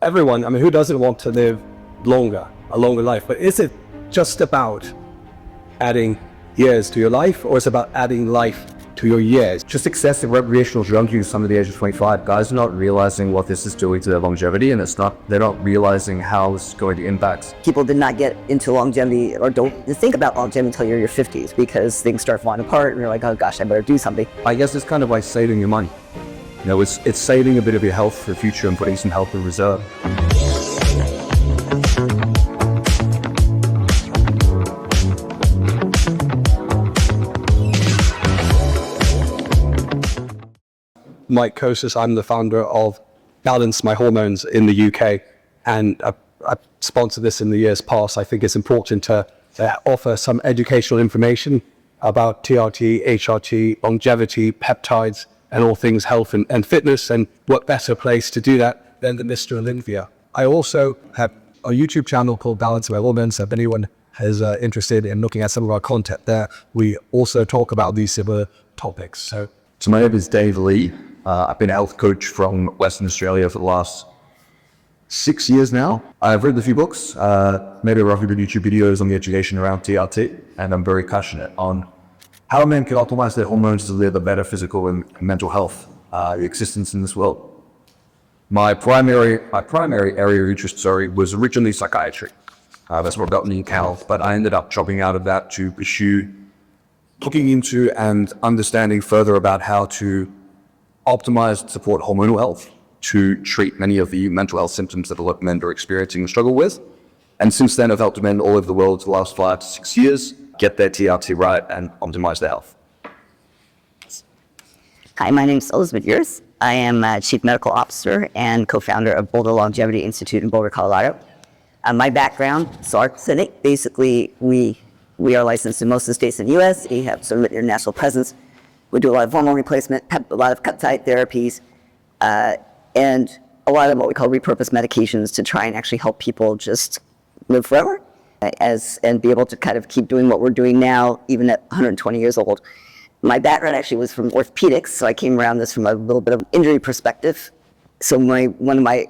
everyone, I mean, who doesn't want to live a longer life? But is it just about adding years to your life, or is it about adding life to your years? Just excessive recreational drug use under the age of 25. Guys are not realizing what this is doing to their longevity, and they're not realizing how this is going to impact. People did not get into longevity or don't think about longevity until you're in your 50s, because things start falling apart and you're like, oh gosh, I better do something. I guess it's kind of like saving your money. You know, it's saving a bit of your health for the future and putting some health in reserve. Mike Kosis, I'm the founder of Balance My Hormones in the UK, and I've sponsored this in the years past. I think it's important to offer some educational information about TRT, HRT, longevity, peptides, and all things health and fitness, and what better place to do that than the Mr. Olympia. I also have a YouTube channel called Balance My Hormones, so if anyone is interested in looking at some of our content there, we also talk about these similar topics. So my name is Dave Lee. I've been a health coach from Western Australia for the last 6 years now. I've written a few books, made a roughly good YouTube videos on the education around TRT, and I'm very passionate on how men can optimize their hormones to live a better physical and mental health existence in this world. My primary area of interest, was originally psychiatry. That's what got me in health, but I ended up dropping out of that to pursue looking into and understanding further about how to optimize and support hormonal health to treat many of the mental health symptoms that a lot of men are experiencing and struggle with. And since then, I've helped men all over the world for the last 5 to 6 years get their TRT right and optimize their health. Hi, my name is Elizabeth Yers. I am Chief Medical Officer and co-founder of Boulder Longevity Institute in Boulder, Colorado. My background, so our clinic, basically we are licensed in most of the states in the U.S. We have sort of an international presence. We do a lot of hormone replacement, a lot of peptide therapies, and a lot of what we call repurposed medications to try and actually help people just live forever and be able to kind of keep doing what we're doing now, even at 120 years old. My background actually was from orthopedics, so I came around this from a little bit of injury perspective. So one of my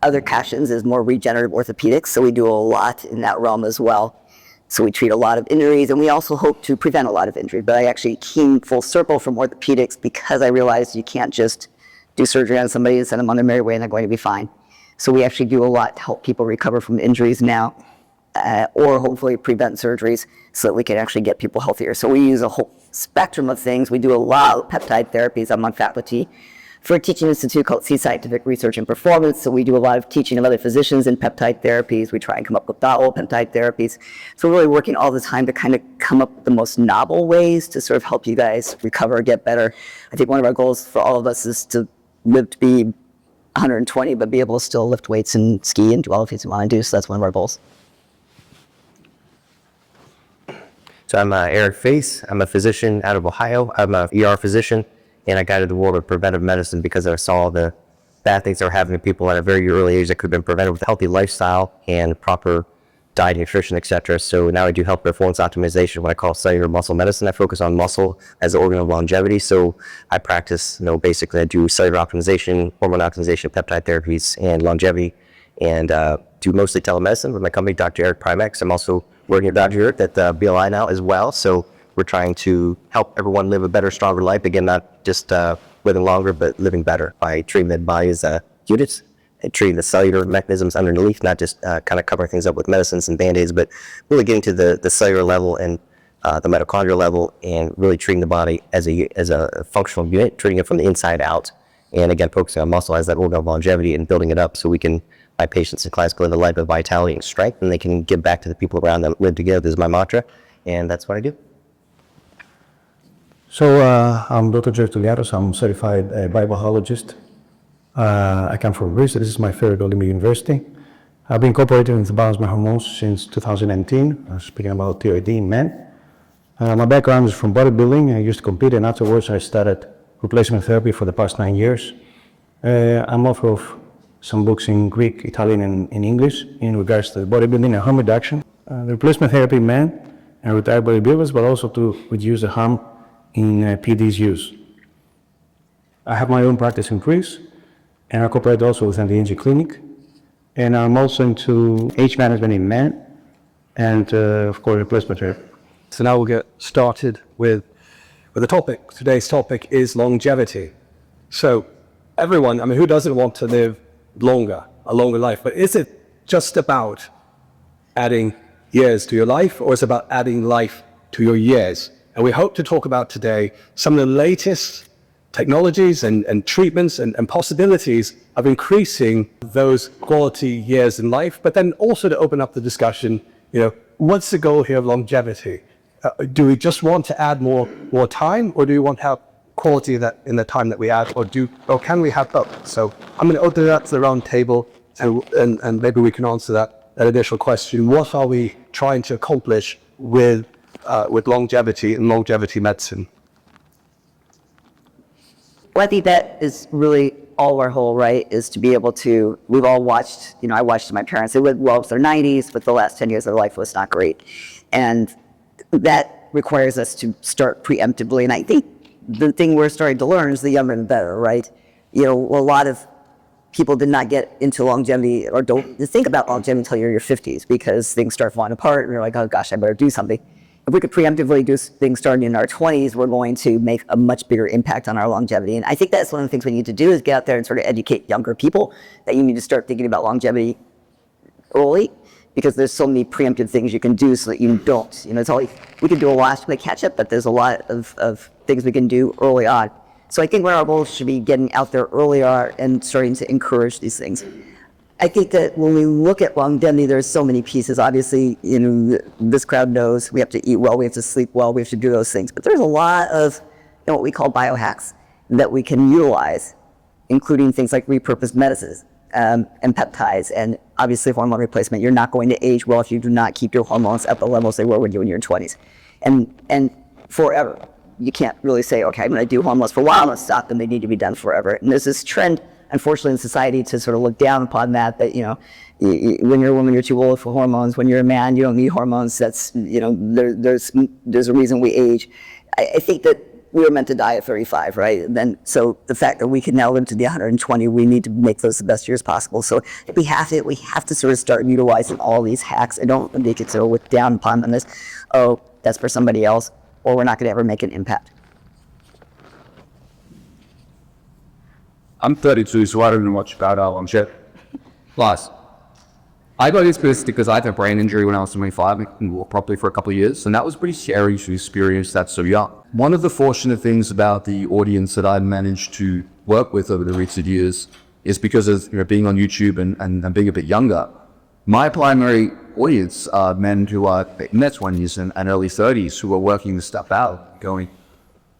other passions is more regenerative orthopedics, so we do a lot in that realm as well. So we treat a lot of injuries, and we also hope to prevent a lot of injury. But I actually came full circle from orthopedics because I realized you can't just do surgery on somebody and send them on their merry way and they're going to be fine. So we actually do a lot to help people recover from injuries now, or hopefully prevent surgeries so that we can actually get people healthier. So we use a whole spectrum of things. We do a lot of peptide therapies. I'm on faculty for a teaching institute called C Scientific Research and Performance. So we do a lot of teaching of other physicians in peptide therapies. We try and come up with novel peptide therapies. So we're really working all the time to kind of come up with the most novel ways to sort of help you guys recover, get better. I think one of our goals for all of us is to live to be 120, but be able to still lift weights and ski and do all the things we want to do. So that's one of our goals. So I'm Eric Face. I'm a physician out of Ohio. I'm an ER physician, and I guided the world of preventive medicine because I saw the bad things that were happening to people at a very early age that could have been prevented with a healthy lifestyle and proper diet, nutrition, etc. So now I do health performance optimization, what I call cellular muscle medicine. I focus on muscle as the organ of longevity. So I practice, basically I do cellular optimization, hormone optimization, peptide therapies, and longevity, and do mostly telemedicine with my company, Dr. Eric Primex. I'm also working with Dr. Eric at BLI now as well. So we're trying to help everyone live a better, stronger life. Again, not just living longer, but living better by treating the body's units and treating the cellular mechanisms underneath, not just kind of covering things up with medicines and Band-Aids, but really getting to the cellular level and the mitochondrial level and really treating the body as a functional unit, treating it from the inside out. And again, focusing on muscle as that organ of longevity and building it up so we can, my patients and clients, go into a life of vitality and strength, and they can give back to the people around them. Live together is my mantra, and that's what I do. So I'm Dr. George Tuliaros. I'm certified biobiologist. I come from Greece. This is my third Olympic University. I've been cooperating with Balance My Hormones since 2019, speaking about TRT in men. My background is from bodybuilding. I used to compete, and afterwards I started replacement therapy for the past 9 years. I'm author of some books in Greek, Italian, and in English in regards to bodybuilding and harm reduction. The replacement therapy in men and retired bodybuilders, but also to reduce the harm in PD's use. I have my own practice in Greece, and I cooperate also with an ENG clinic. And I'm also into age management in men and, of course, replacement therapy. So now we'll get started with the topic. Today's topic is longevity. So everyone, I mean, who doesn't want to live longer, a longer life? But is it just about adding years to your life, or is it about adding life to your years? And we hope to talk about today some of the latest technologies and treatments and possibilities of increasing those quality years in life, but then also to open up the discussion, what's the goal here of longevity? Do we just want to add more time, or do we want to have quality that in the time that we add, or can we have both? So I'm going to open that to the round table, and maybe we can answer that initial question. What are we trying to accomplish with longevity and longevity medicine? Well, I think that is really all our whole, right, is to be able to, we've all watched, I watched my parents, they lived well into their 90s, but the last 10 years of their life was not great. And that requires us to start preemptively. And I think the thing we're starting to learn is the younger the better, right? A lot of people did not get into longevity or don't think about longevity until you're in your 50s, because things start falling apart and you're like, oh gosh, I better do something. If we could preemptively do things starting in our 20s, we're going to make a much bigger impact on our longevity. And I think that's one of the things we need to do, is get out there and sort of educate younger people that you need to start thinking about longevity early, because there's so many preemptive things you can do so that you don't. It's all, we can do a lot to play catch up, but there's a lot of things we can do early on. So I think one of our goals should be getting out there earlier and starting to encourage these things. I think that when we look at longevity, there's so many pieces. Obviously, this crowd knows we have to eat well, we have to sleep well, we have to do those things. But there's a lot of what we call biohacks that we can utilize, including things like repurposed medicines and peptides, and obviously hormone replacement. You're not going to age well if you do not keep your hormones at the levels they were when you were in your 20s. And forever. You can't really say, okay, I'm going to do hormones for a while, I'm going to stop them. They need to be done forever. And there's this trend, unfortunately, in society to sort of look down upon that, when you're a woman, you're too old for hormones. When you're a man, you don't need hormones. That's, there's a reason we age. I think that we were meant to die at 35, right? And then, so the fact that we can now live to the 120, we need to make those the best years possible. So if we have to sort of start utilizing all these hacks. I don't make it so look down upon them as, oh, that's for somebody else, or we're not going to ever make an impact. I'm 32, so I don't know much about longevity. Plus, I got into this because I had a brain injury when I was 25 and couldn't walk properly for a couple of years, and that was pretty scary to experience that so young. One of the fortunate things about the audience that I managed to work with over the recent years is because of being on YouTube and being a bit younger. My primary audience are men who are in their 20s and early 30s who are working this stuff out, going,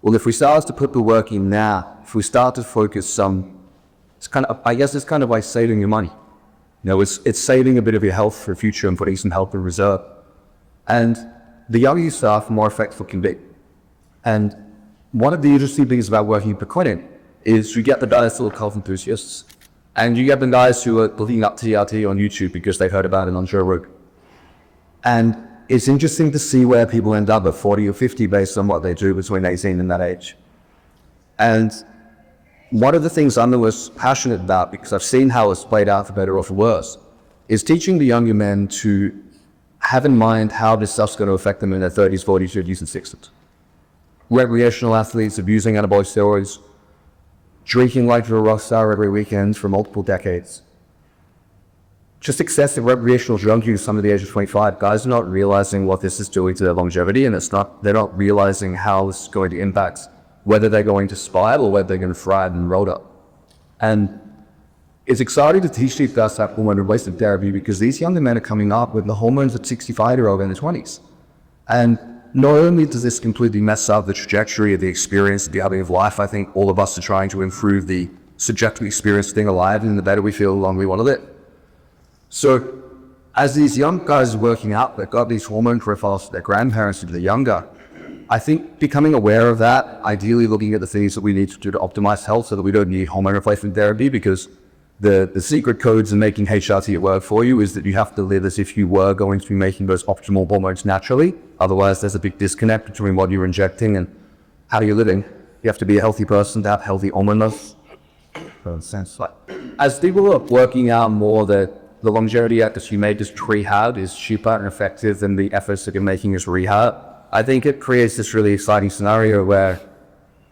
well, if we start to put the work in now, if we start to focus it's kind of like saving your money. It's saving a bit of your health for the future and putting some health in reserve. And the younger you start, the more effective it can be. And one of the interesting things about working in the clinic is you get the guys who are health enthusiasts, and you get the guys who are looking up TRT on YouTube because they heard about it on Joe Rogan. And it's interesting to see where people end up at 40 or 50 based on what they do between 18 and that age. And one of the things I'm the most passionate about, because I've seen how it's played out for better or for worse, is teaching the younger men to have in mind how this stuff's going to affect them in their 30s, 40s, 50s, and 60s. Recreational athletes abusing anabolic steroids, drinking like you're a rock star every weekend for multiple decades. Just excessive recreational drug use under the age of 25. Guys are not realizing what this is doing to their longevity, and they're not realizing how this is going to impact whether they're going to spiral or whether they're going to thrive and roll up. And it's exciting to teach these guys that hormone replacement therapy, because these younger men are coming up with the hormones of 65-year-old in their 20s. And not only does this completely mess up the trajectory of the experience, the outing of life, I think all of us are trying to improve the subjective experience of being alive, and the better we feel, the longer we want to live. So as these young guys are working out, they've got these hormone profiles for their grandparents who are younger. I think becoming aware of that, ideally looking at the things that we need to do to optimize health so that we don't need hormone replacement therapy, because the secret codes in making HRT work for you is that you have to live as if you were going to be making those optimal hormones naturally. Otherwise, there's a big disconnect between what you're injecting and how you're living. You have to be a healthy person to have healthy hormone levels. As people are working out more the the longevity efforts you made as rehab is cheaper and effective than the efforts that you're making as rehab. I think it creates this really exciting scenario where,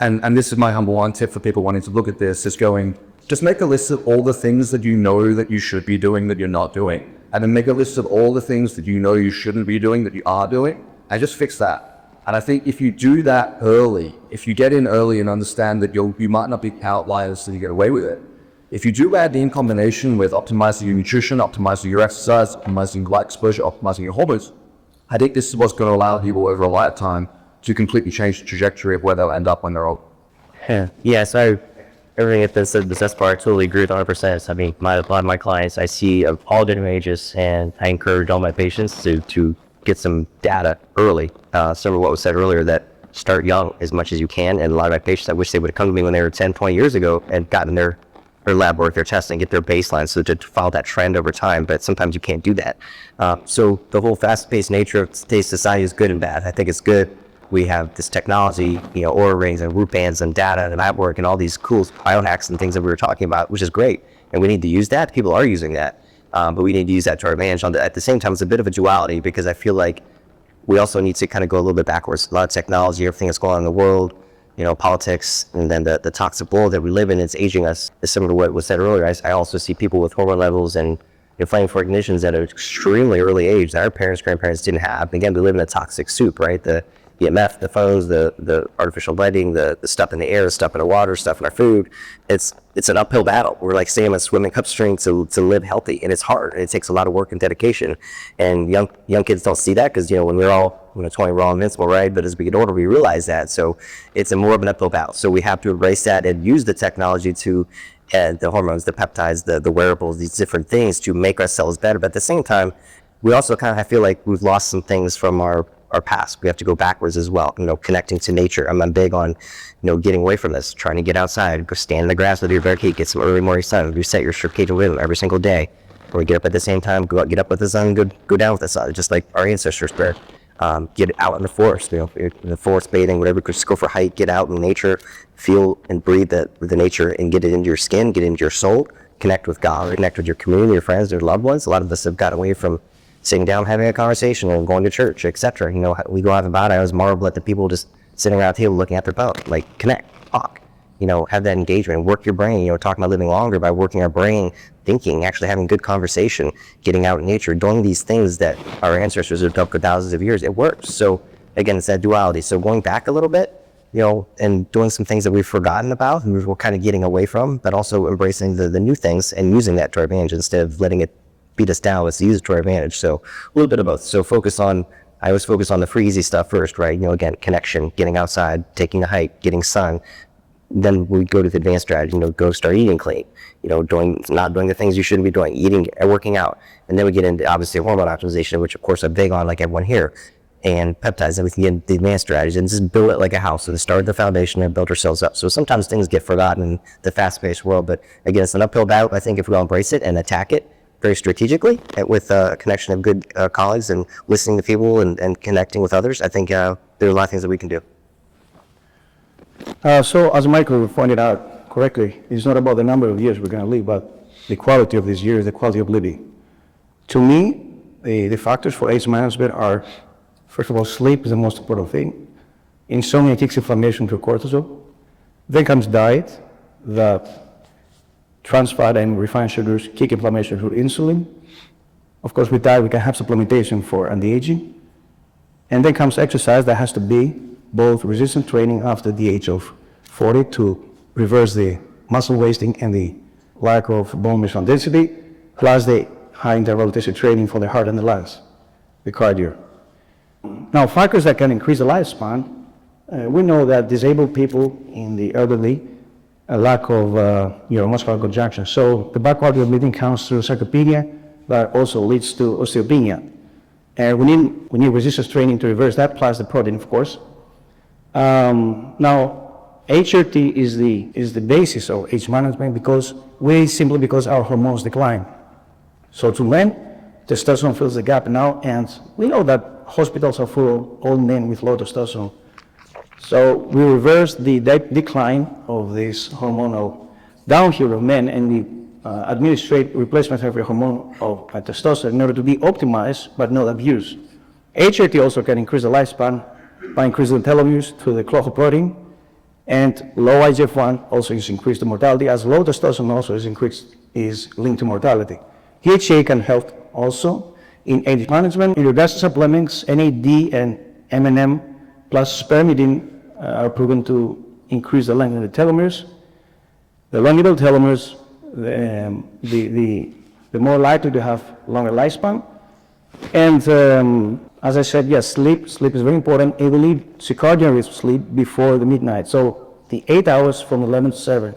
and this is my humble one tip for people wanting to look at this, is going, just make a list of all the things that you know that you should be doing that you're not doing. And then make a list of all the things that you know you shouldn't be doing that you are doing, and just fix that. And I think if you do that early, if you get in early and understand that you might not be outliers so you get away with it, if you do add in combination with optimizing your nutrition, optimizing your exercise, optimizing light exposure, optimizing your hormones, I think this is what's going to allow people over a lifetime to completely change the trajectory of where they'll end up when they're old. Yeah, so everything that been said thus far, I totally agree with 100%. I mean, a lot of my clients I see of all different ages, and I encourage all my patients to get some data early. Some of what was said earlier, that start young as much as you can. And a lot of my patients, I wish they would have come to me when they were 10, 20 years ago and gotten their lab work, their testing, get their baseline, so to follow that trend over time. But sometimes you can't do that. So the whole fast-paced nature of today's society is good and bad. I think it's good. We have this technology, Oura rings and root bands and data and lab work and all these cool biohacks and things that we were talking about, which is great. And we need to use that. People are using that. But we need to use that to our advantage. At the same time, it's a bit of a duality, because I feel like we also need to kind of go a little bit backwards. A lot of technology, everything that's going on in the world, politics, and then the toxic world that we live in, it's aging us. Similar to what was said earlier, I also see people with hormone levels and inflammatory conditions at an extremely early age that our parents, grandparents didn't have. And again, we live in a toxic soup, right? The EMF, the phones, the artificial lighting, the stuff in the air, the stuff in the water, stuff in our food. It's an uphill battle. We're like staying on a swimming upstream to live healthy, and it's hard, and it takes a lot of work and dedication. And young kids don't see that, because when we're all 20, we're all invincible, right? But as we get older, we realize that. So it's a more of an uphill battle. So we have to embrace that and use the technology to the hormones, the peptides, the wearables, these different things to make ourselves better. But at the same time, we also kind of feel like we've lost some things from our past. We have to go backwards as well, connecting to nature. I'm big on, getting away from this, trying to get outside, go stand in the grass with your bare feet, get some early morning sun, reset your circadian rhythm every single day. Or get up at the same time, get up with the sun, go down with the sun, just like our ancestors were. Get out in the forest, in the forest bathing, whatever, just go for a hike, get out in nature, feel and breathe the nature, and get it into your skin, get it into your soul, connect with God, connect with your community, your friends, your loved ones. A lot of us have got away from sitting down, having a conversation, and going to church, etc. We go out about it. I always marvel at the people just sitting around a table looking at their phone. Like, connect, talk, have that engagement, work your brain. Talking about living longer by working our brain, thinking, actually having good conversation, getting out in nature, doing these things that our ancestors have done for thousands of years. It works. So again, it's that duality. So going back a little bit, and doing some things that we've forgotten about and we're kind of getting away from, but also embracing the new things and using that to our advantage instead of letting it beat us down. Let's use it to our advantage. So a little bit of both. So I always focus on the free, easy stuff first, right? Again, connection, getting outside, taking a hike, getting sun. Then we go to the advanced strategy, go start eating clean, not doing the things you shouldn't be doing, eating and working out. And then we get into obviously hormone optimization, which of course I'm big on, like everyone here, and peptides, and we can get into the advanced strategy and just build it like a house. So to start the foundation and build ourselves up. So sometimes things get forgotten in the fast-paced world, but again, it's an uphill battle. I think if we all embrace it and attack it very strategically with a connection of good colleagues and listening to people and connecting with others, I think there are a lot of things that we can do. So as Michael pointed out correctly, it's not about the number of years we're going to live, but the quality of these years, the quality of living. To me, the factors for age management are, first of all, sleep is the most important thing. Insomnia kicks inflammation through cortisol. Then comes diet, that trans fat and refined sugars kick inflammation through insulin. Of course, with diet, we can have supplementation for anti-aging. And then comes exercise that has to be both resistance training after the age of 40 to reverse the muscle wasting and the lack of bone mineral density, plus the high interval resistance training for the heart and the lungs, the cardio. Now, factors that can increase the lifespan, we know that disabled people in the elderly, a lack of neuromuscular conjunction. So the bad quality of living comes through sarcopenia, but also leads to osteopenia. And we need resistance training to reverse that, plus the protein, of course. Now, HRT is the basis of age management because our hormones decline. So to men, testosterone fills the gap now, and we know that hospitals are full of old men with low testosterone. So we reverse the decline of this hormonal downhill of men, and we administrate replacement therapy hormone of testosterone in order to be optimized but not abused. HRT also can increase the lifespan by increasing the telomeres through the clotted protein, and low IGF-1 also is increased the mortality, as low testosterone also is linked to mortality. DHA can help also in age management. In regards to supplements, NAD and MNM plus spermidine are proven to increase the length of the telomeres. The longer the telomeres, the more likely to have longer lifespan. And as I said, yes, sleep is very important. I believe circadian rhythm sleep before the midnight. So the 8 hours from 11 to 7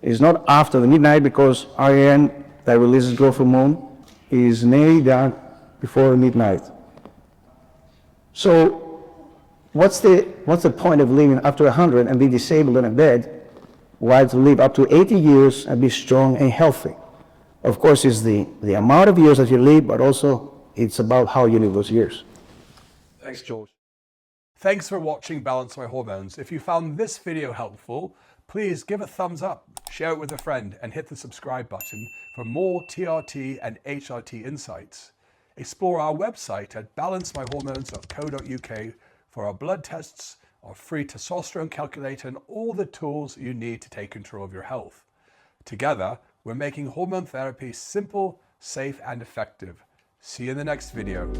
is not after the midnight, because REM that releases growth hormone is nearly done before midnight. So what's the point of living up to 100 and be disabled in a bed, while to live up to 80 years and be strong and healthy? Of course, it's the amount of years that you live, but also it's about how you live those years. Thanks, George. Thanks for watching Balance My Hormones. If you found this video helpful, please give a thumbs up, share it with a friend, and hit the subscribe button for more TRT and HRT insights. Explore our website at balancemyhormones.co.uk for our blood tests, our free testosterone calculator, and all the tools you need to take control of your health. Together, we're making hormone therapy simple, safe, and effective. See you in the next video.